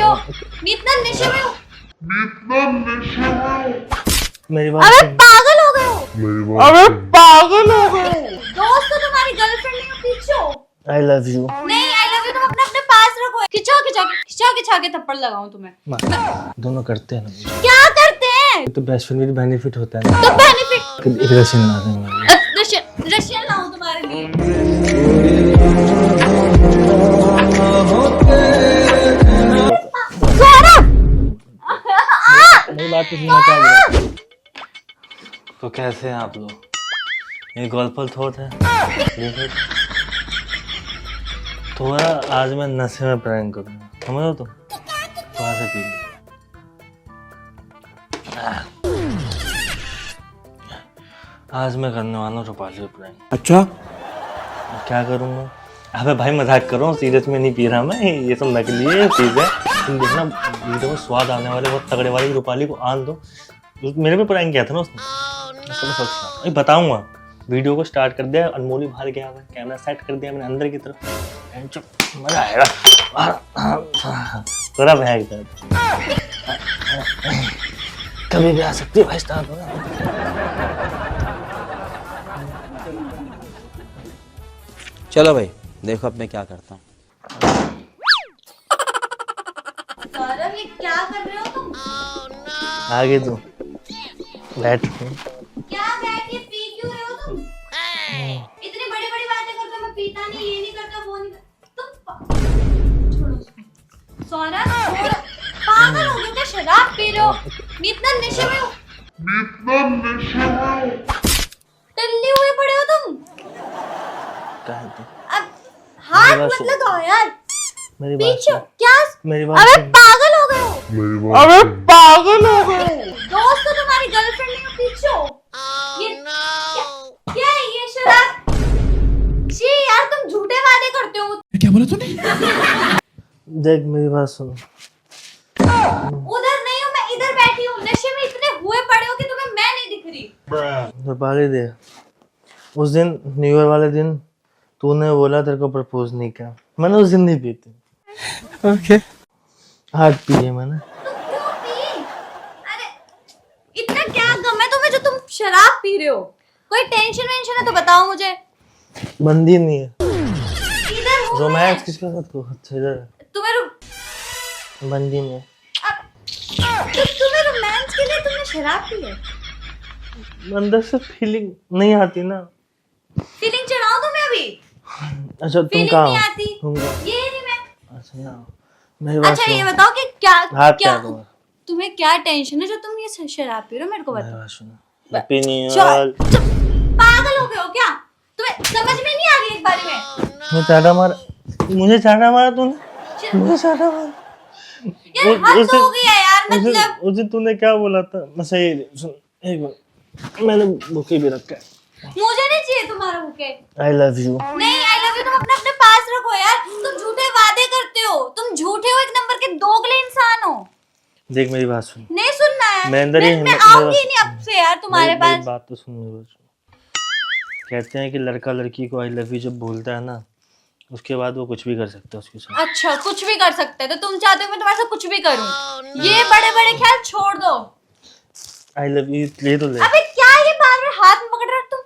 रहे हो? इतना नशे में हो? मेरी बात अबे सुन। पागल हो गए हो? अबे पागल हो गए। दोस्त तो तुम्हारी गर्लफ्रेंड नहीं हो, पीछे हो। I love you. नहीं आई लव यू तुम अपने अपने पास रखो। खिंचा के थप्पड़ लगाऊं तुम्हें? दोनों करते हैं ना। क्या करते हैं? तो बेस्ट फ्रेंड में बेनिफिट होता है ना। तो बेनिफिट एक रशियन ला देंगे। रशियन लाऊं तुम्हारे लिए? सौरभ! मेरी बात तो सुनना चाहिए। तो कैसे हैं आप लोग? ये गोलफल थोट है। थोड़ा आज मैं नशे में प्रैंक करूंगा, समझो तुम? वहां से पी लो। आज मैं करने वाला हूँ रूपाली प्रैंक। अच्छा क्या करूँगा? अबे भाई मजाक कर रहा हूँ, सीरियस में नहीं पी रहा मैं। ये सब नकली है चीज है। तुम देखना वीडियो में स्वाद आने वाले बहुत तगड़े वाले। रूपाली को आन दो। मेरे पे प्रैंक किया था ना उसने। मैं बताऊंगा। वीडियो को स्टार्ट कर दिया, अनमोली बाहर गया, मैं कैमरा सेट कर दिया मैंने अंदर की तरफ। मजा आएगा। थोड़ा भाग था। कभी भी आ सकती है भाई, स्टार्ट होगा। चलो भाई देखो अब मैं क्या करता हूँ। सौरभ ये क्या कर रहे हो तुम? आगे तू बैठ। क्या बैठ के पी क्यों रहे हो तुम? इतनी बड़ी बड़ी बातें करते हो, मैं पीता नहीं, ये नहीं करता, वो नहीं करता। तुम छोड़ो उसको। सौरभ छोड़ो। पागल हो गए क्या? शराब पी रहे हो? इतना नशे में हो? टल्ली हुए पड़े हो तुम? अब हाथ मत लगाओ यार। मेरी बात पीछे सुन। क्या? मेरी बात अबे सुन। पागल हो गए हो? अबे पागल हो गए। दोस्त तो तुम्हारी गर्लफ्रेंड नहीं हो, पीछे हो। ये क्या है ये शराब? जी यार तुम झूठे वादे करते हो। क्या बोला तूने? देख मेरी बात सुन। उधर नहीं हूँ मैं, इधर बैठी हूँ। नशे में इतने हुए पड़े हो कि तुम्हें मैं नहीं दिख रही। रूपाली दे, उस दिन न्यू ईयर वाले दिन तूने बोला तेरे को प्रपोज नहीं किया, मैंने उस दिन नहीं पी थी। ओके आज पी है मैंने। तुम क्यों पी? अरे इतना क्या गम है तुम्हें जो तुम शराब पी रहे हो? कोई टेंशन वेंशन है तो बताओ मुझे। बंदी नहीं है। इधर हूँ मैं। रोमांस किसके साथ को? अच्छा इधर तुम्हें बंदी नहीं है। तुम्हें रोमांस के लिए तुमने शराब पी है? अंदर से फीलिंग नहीं आती ना। फीलिंग चढ़ाओ तुम्हें अभी। अच्छा तुम फीलिंग कहाँ नहीं हो? आती। तुम कहाँ? ये नहीं मैं। अच्छा ना, मेरी बात अच्छा ये सुन। बताओ कि क्या हाथ क्या क्या हुआ? तुम्हें क्या टेंशन है जो तुम ये शराब पी रहे हो? मेरे को मेरी बताओ। बात सुन। हैप्पी न्यू चुप, ईयर। चुप, पागल हो गए हो क्या? तुम्हें समझ में नहीं आ रही एक बारी में? मुझे चाटा मारा तूने। मुझे चाटा मारा। यार हद हो गई है यार, मतलब उस दिन तूने क्या बोला था? मैं सही सुन, एक मिनट, मैंने बुके भी रखा है। मुझे नहीं चाहिए तुम्हारा बुके। I love you. नहीं आई लव यू तुम अपने अपने पास रखो यार। तुम झूठे वादे करते हो, तुम झूठे हो, एक नंबर के दोगले इंसान हो। देख मेरी बात सुन। नहीं सुनना है। मैं अंदर ही मैं आऊंगी नहीं अब से यार तुम्हारे मेरी पास। बात तो सुन, मेरी बात सुन। कहते हैं कि लड़का लड़की को आई लव यू जब बोलता है ना, उसके बाद वो कुछ भी कर सकता है उसके साथ। अच्छा कुछ भी कर सकते हैं तो तुम चाहते हो मैं तुम्हारे साथ कुछ भी करूं? ये बड़े बड़े ख्याल छोड़ दो। आई लव यू ले तो ले। अबे क्या ये बार बार हाथ में पकड़ रहे हो तुम?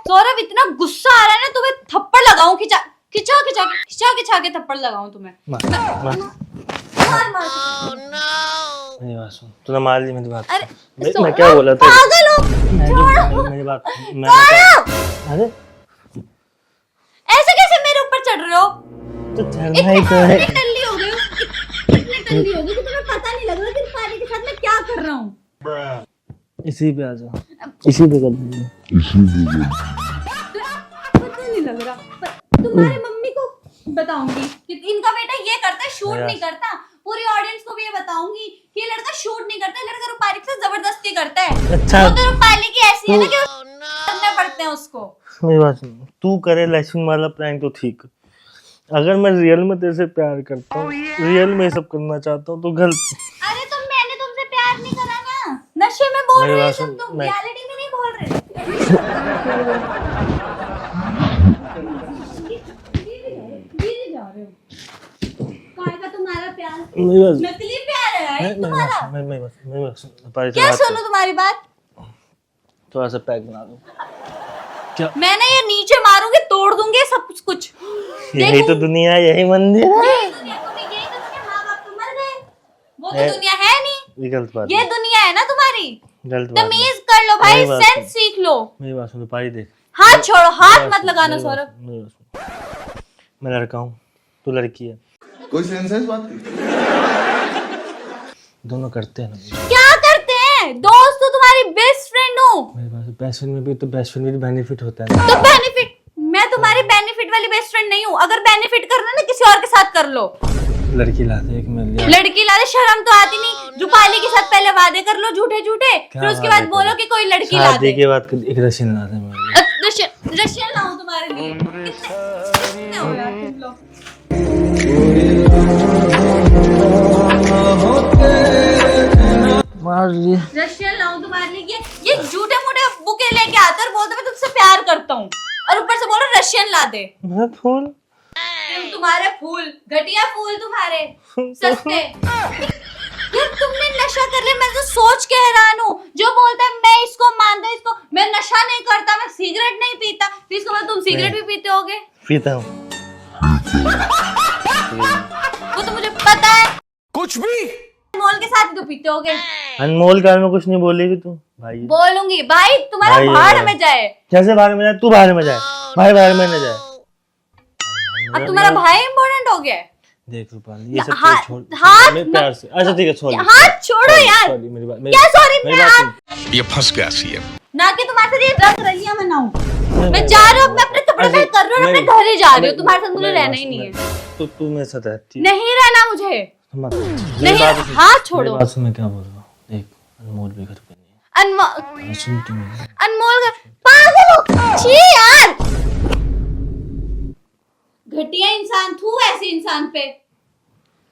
सौरभ इतना गुस्सा आ रहा है ना, तुम्हें थप्पड़ लगाऊं? खिंचा के थप्पड़ लगाऊं तुम्हें? मार मार मार। मेरी बात सुन। तूने मार ली मेरी बात। अरे मैं क्या बोला था? पागल हो? मेरी बात मैं सौरभ अरे ऐसे कैसे मेरे ऊपर चढ़ रहे हो? तो चढ़ना ही तो है। इतने टल्ली हो गए हो, इतने टल्ली हो गए कि तुम्हें पता नहीं लग रहा कि पानी के साथ मैं क्या कर रहा हूँ। इसी पे आ जाओ, इसी पे कर दूंगा। पता नहीं लग रहा। तुम्हारी मम्मी को बताऊंगी कि इनका बेटा ये करता है, शूट नहीं करता। पूरी ऑडियंस को भी ये बताऊंगी कि ये लड़का शूट नहीं करता, ये लड़का रूपाली के साथ जबरदस्ती करता है। अच्छा वो तो रूपाली की ऐसी है ना कि करने पड़ते हैं उसको। मेरी बात सुन, तू करे लहसुन वाला प्रैंक तो ठीक, अगर मैं रियल में तेरे से प्यार करता हूँ, रियल में ये सब करना चाहता हूँ तो गलत। अरे तो मैंने तुमसे प्यार नहीं करा ना, नशे में बोल मेरी रहे हो बात सब, सुन, तुम मैं- रियलिटी में नहीं बोल रहे। गिर जा रहे हो। काय का तुम्हारा प्यार, मेरी बात नकली प्यार है भाई मेरी तुम्हारा। बात मेरी बात मेरी बात सुन, पारी से क्या बात कर। सुनो तुम्हारी बात? थोड़ा सा पैक बना दो। क्या मैं ना ये नीचे मारूंगी, तोड़ दूंगी सब कुछ। यही तो दुनिया है, यही मंदिर है। यही दुनिया, यही तो दुनिया, माँ बाप तो मर गए, वो तो है। दुनिया है नहीं। ये गलत बात ये है, दुनिया है ना तुम्हारी। गलत बात है। तमीज कर लो भाई, मेरी बात सेंस सुन। सीख लो। मेरी बात सुन, पारी देख। हाथ छोड़ो, हाथ मेरी मत बात सुन, लगाना मेरी बात सौरभ। सुन, मेरी बात सुन। मैं लड़का हूँ, तू लड़की है, कोई सेंस है इस बात की? दोनों करते हैं ना। क्या करते हैं? दोस्त तो तुम्हारी बेस्ट फ्रेंड हूँ। मेरी बात बेस्ट फ्रेंड में भी तो बेस्ट फ्रेंड में भी बेनिफिट होता है ना। तो बेनिफिट, मैं तुम्हारी बेनिफिट वाली बेस्ट फ्रेंड नहीं हूँ। अगर बेनिफिट करना है ना किसी और के साथ कर लो। लड़की लाते एक मिल गया। लड़की लाने शर्म तो आती नहीं। रूपाली के साथ पहले वादे कर लो झूठे झूठे, फिर उसके बाद बोलो कि कोई लड़की ला दे। शादी के बाद एक रशियन लाते हैं मेरे लिए। रशियन लाऊं तुम्हारे लिए? कितने हो यार तुम लोग? रशियन लाऊं तुम्हारे लिए? ये झूठे मूठे बुके लेके आते और बोलते मैं तुझसे प्यार करता हूँ, और ऊपर से बोलो रशियन ला दे। मैं फूल तुम्हारे फूल, घटिया फूल तुम्हारे, सस्ते। यार तुमने नशा कर लिया, मैं तो सोच के हैरान हूँ। जो बोलता है मैं इसको मानता, इसको मैं नशा नहीं करता, मैं सिगरेट नहीं पीता, तो इसको मतलब तुम सिगरेट भी पीते होगे? पीता हूँ। वो तो मुझे पता है, कुछ भी अनमोल के साथ ही तो पीते होगे। अनमोल काल में कुछ नहीं बोलेगी तू भाई। बोलूंगी भाई, तुम्हारा भाई भाड़ है। में जाए। कैसे बाहर में जाए? तू बाहर में जाए, भाई बाहर में न जाए। अब तुम्हारा भाई इम्पोर्टेंट हो गया है। देख रूपाली, ये सब हाथ- छोड़ हाथ मेरे प्यार से। अच्छा ठीक है, सॉरी। हाथ छोड़ो यार। सॉरी, मेरी बात क्या सॉरी? मेरी मैं बात आज सुन। ये फंस गया सीएम। ना कि तुम्हारे साथ ये रंग रलियां मनाऊं। मैं जा रही हूँ, मैं अपने कपड़े पैक कर रही हूँ, अपने घर ही जा रही हूँ। तुम्हारे साथ मुझे रहना ही नहीं है। तो तू मेरे साथ रहती है। नहीं रहना मुझे। मत। नहीं, मेरी बात सुन। हाथ छोड़ो। मेरी बात सुन, मैं क्या बोल रहा हूँ। देख, अनमोल भी घर पे नहीं अनमोल, है। सुन तू मेरी। अनमोल पागल हो। छी यार, घटिया इंसान, थू ऐसे इंसान पे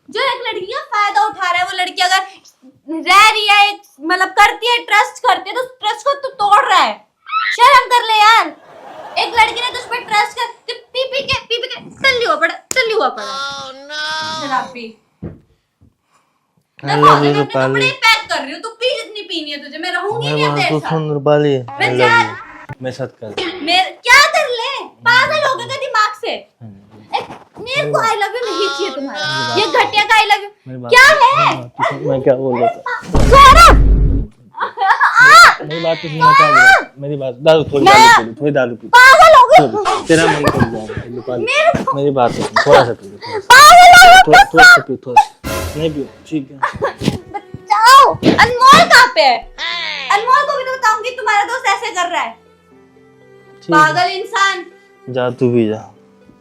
जो एक लड़की का फायदा उठा रहा है। वो लड़की अगर रह रही है, मतलब करती है, ट्रस्ट करती है, तो ट्रस्ट को तू तोड़ रहा है। शर्म कर ले यार। एक लड़की ने तुझ पे ट्रस्ट कर, तू पी पी के तल्ली हुआ पड़ा। शराब पी। मैं I बहुत love you, अपने रूपाली। कपड़े पैक कर रही हूँ, तू पी जितनी पीनी है तुझे, मैं रहूंगी मेरी नहीं बात तेरे तो साथ। सुन रूपाली। मैं I जा- love you। मेरे साथ कर। क्या कर ले? पागल हो गए क्या दिमाग से? मेरे को आई लव यू नहीं चाहिए तुम्हारा। ये घटिया का आई लव यू मेरी बात क्या सुन। है? मेरी बात तो सुन, मैं क्या बोल रहा था? सौरभ, मेरी बात तो सुन, मैं क्या बोल रहा था? मेरी बात दारू थोड़ी दारू पी। पागल हो गए। तेरा मन कर जाएगा रूपाली। मेरे मेरी बात तो सुन, थोड़ा सा पी ले, थोड़ा सा। पागल हो गए। थोड़ा सा पी, थोड़ा सा। नहीं पी, ठीक है। बताओ अनमोल कहाँ पे है? अनमोल को भी तो बताऊंगी तुम्हारा दोस्त ऐसे कर रहा है। ठीक है। पागल इंसान, जा तू भी जा।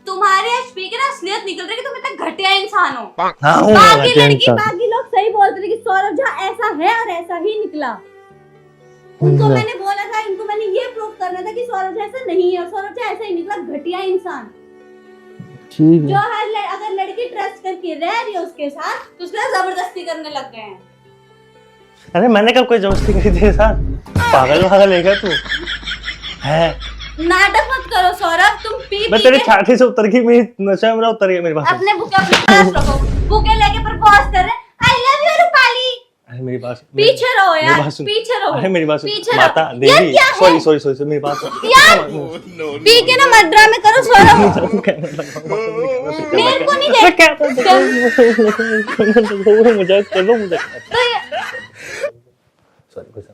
तुम्हारे एचपी की ना असलियत निकल रही है कि तुम इतना घटिया इंसान हो। हाँ हूँ बाकी घटिया लड़की, इंसान। बाकी लोग सही बोलते थे कि सौरभ झा ऐसा है और ऐसा ही निकला। उनको मैंने बोला था, इनको मैंने ये प्रूव करना था कि सौरभ झा ऐसा नहीं है, सौरभ झा ऐसा ही निकला, घटिया इंसान। ठीक जो है। अगर लड़की ट्रस्ट करके रह रही है उसके साथ, तो उसके साथ जबरदस्ती करने लग गए हैं। अरे मैंने कब कोई जबरदस्ती करी तेरे साथ? पागल है क्या तू? है नाटक मत करो सौरभ, तुम पी मैं पी तेरे के छाती से उतर गई, मेरी नशा मेरा उतर गया मेरे पास। अपने बुके अपने पास रखो। बुके लेके प्रपोज कर रहे, आई लव यू रूपाली। अरे मेरी बात पीछे रहो मेरी यार, बात सुन। पीछे रहो। अरे मेरी बात सुन। पीछे माता रहो। यार देवी, क्या है? सॉरी मेरी बात सुन। यार पी के ना मत ड्रामे करो सौरभ। मेरे को नहीं देख। मजाक कर लो, मजाक कर। तो सॉरी गुस्सा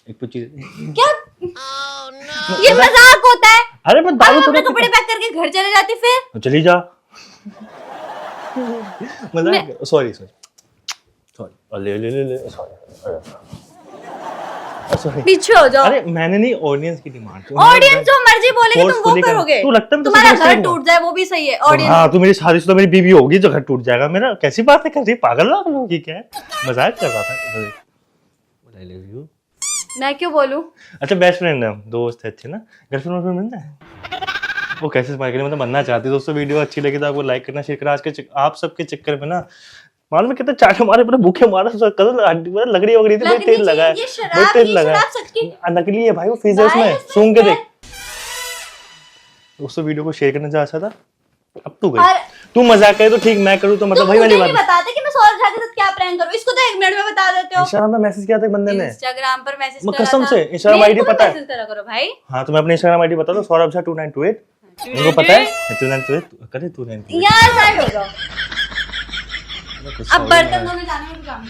एक कुछ चीज। क्या ये मजाक होता है? अरे मैं दारू अब तो अपने कपड़े पैक करके घर चले जाती फिर। चली जा। मजाक, सॉरी सॉरी पीछे हो जाओ। अरे मैंने नहीं, ऑडियंस की डिमांड थी। ऑडियंस जो मर्जी बोले कि तुम वो Forcefully करोगे। तू लगता है तुम्हारा मुझसे घर नहीं टूट जाए वो भी सही है। ऑडियंस हाँ तू मेरी शादी से तो मेरी बीवी होगी जो घर टूट जाएगा मेरा। कैसी बात है, कैसी पागल होगी क्या है? मजाक कर रहा था। I love you। मैं क्यों बोलूं? अच्छा बेस्ट फ्रेंड है हम, दोस्त है अच्छे ना। गर्लफ्रेंड मिलता है वो कैसे स्पाई करें, मतलब बनना चाहती है। दोस्तों वीडियो अच्छी लगी तो आपको लाइक करना, शेयर करना। आज के आप सबके चक्कर में ना मालूम है कितने चाटे मारे, पूरे भूखे मारा, कदर लगड़ी वगड़ी थी, बहुत तेज लगा है, बहुत तेज लगा है। नकली है भाई वो, फीस है उसमें, सूंघ के देख। दोस्तों वीडियो को शेयर करना चाह था, अब तू और- गई, तू मजाक करे तो ठीक, मैं करूँ तो मतलब तुम वही वाली मुझे बात नहीं बताते कि मैं सौरभ झा के साथ क्या प्रैंक करूं, इसको तो 1 मिनट में बता देते हो। इंस्टाग्राम पे मैसेज किया था एक बंदे ने। इंस्टाग्राम पर मैसेज मैं करा कसम था। से Instagram मेरे ID को भी पता है। मैसेज करा करो भाई। हाँ तो मैं अपनी इंस्टाग्राम आईडी बता दो, सौरभ झा 2928, उनको पता है 2928 करे 2928। यार साइड हो जाओ, अब बर्तन धोने जाना है, काम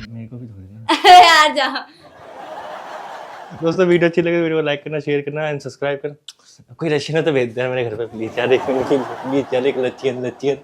मेरे को भी थोड़ी ना। यार जा। दोस्तों वीडियो अच्छी लगे वीडियो को लाइक करना, शेयर करना एंड सब्सक्राइब करना। कोई रशियन है तो भेज देना मेरे घर पे प्लीज यार, एक लच्चियन लच्चियन